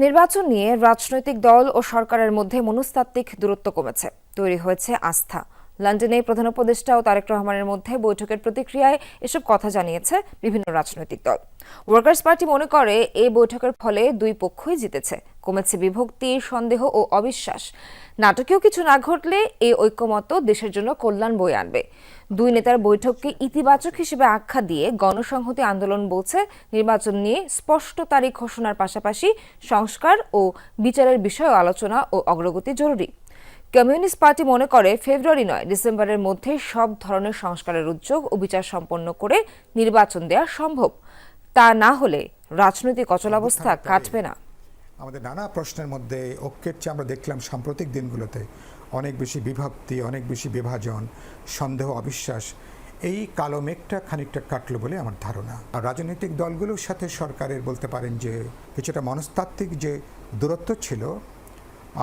নির্বাচন নিয়ে রাজনৈতিক দল ও সরকারের মধ্যে মনস্তাত্ত্বিক দূরত্ব কমেছে, তৈরি হয়েছে আস্থা। লন্ডনে প্রধান উপদেষ্টা ও তারেক রহমানের মধ্যে বৈঠকের প্রতিক্রিয়ায় এসব কথা জানিয়েছে বিভিন্ন রাজনৈতিক দল। ওয়ার্কার্স পার্টি মনে করে এই বৈঠকের ফলে দুই পক্ষই জিতেছে, কমেছে বিভক্তি, সন্দেহ ও অবিশ্বাস। নাটকীয় কিছু না ঘটলে এই ঐক্যমত্য দেশের জন্য কল্যাণ বয়ে আনবে। দুই নেতার বৈঠককে ইতিবাচক হিসেবে আখ্যা দিয়ে গণসংহতি আন্দোলন বলছে, নির্বাচন নিয়ে স্পষ্ট তারিখ ঘোষণার পাশাপাশি সংস্কার ও বিচারের বিষয়ে আলোচনা ও অগ্রগতি জরুরি। কমিউনিস্ট পার্টি মনে করে ফেব্রুয়ারি নয়, ডিসেম্বরের মধ্যে সব ধরনের সংস্কারের উদ্যোগ ও বিচার সম্পন্ন করে নির্বাচন দেওয়া সম্ভব। তা না হলে রাজনৈতিক অচলাবস্থা কাটবে না। আমাদের নানা প্রশ্নের মধ্যে ঐক্যের চেয়ে আমরা দেখলাম সাম্প্রতিক দিনগুলোতে অনেক বেশি বিভক্তি, অনেক বেশি বিভাজন, সন্দেহ, অবিশ্বাস। এই কালো মেঘটা খানিকটা কাটলো বলে আমার ধারণা। আর রাজনৈতিক দলগুলোর সাথে সরকারের বলতে পারেন যে কিছুটা মনস্তাত্ত্বিক যে দূরত্ব ছিল,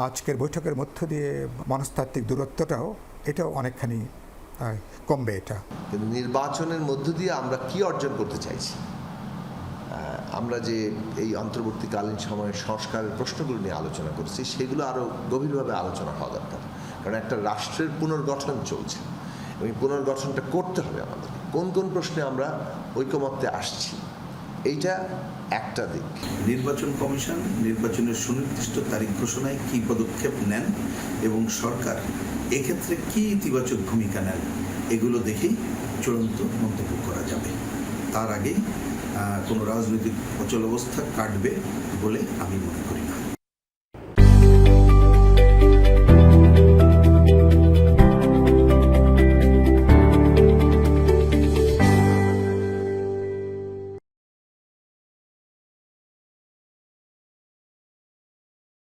আজকের বৈঠকের মধ্য দিয়ে মনস্তাত্ত্বিক দূরত্বটাও এটাও অনেকখানি কমবে। এটা কিন্তু নির্বাচনের মধ্য দিয়ে আমরা কি অর্জন করতে চাইছি, আমরা যে এই অন্তর্বর্তীকালীন সময়ে সংস্কারের প্রশ্নগুলো নিয়ে আলোচনা করছি, সেগুলো আরও গভীরভাবে আলোচনা হওয়া দরকার। কারণ একটা রাষ্ট্রের পুনর্গঠন চলছে এবং পুনর্গঠনটা করতে হবে আমাদের। কোন কোন প্রশ্নে আমরা ঐকমত্যে আসছি, এইটা একটা দিক। নির্বাচন কমিশন নির্বাচনের সুনির্দিষ্ট তারিখ ঘোষণায় কী পদক্ষেপ নেন এবং সরকার এক্ষেত্রে কী ইতিবাচক ভূমিকা নেন, এগুলো দেখেই চূড়ান্ত মন্তব্য করা যাবে। তার আগে কোনো রাজনৈতিক অচলাবস্থা কাটবে বলে আমি মনে করি না।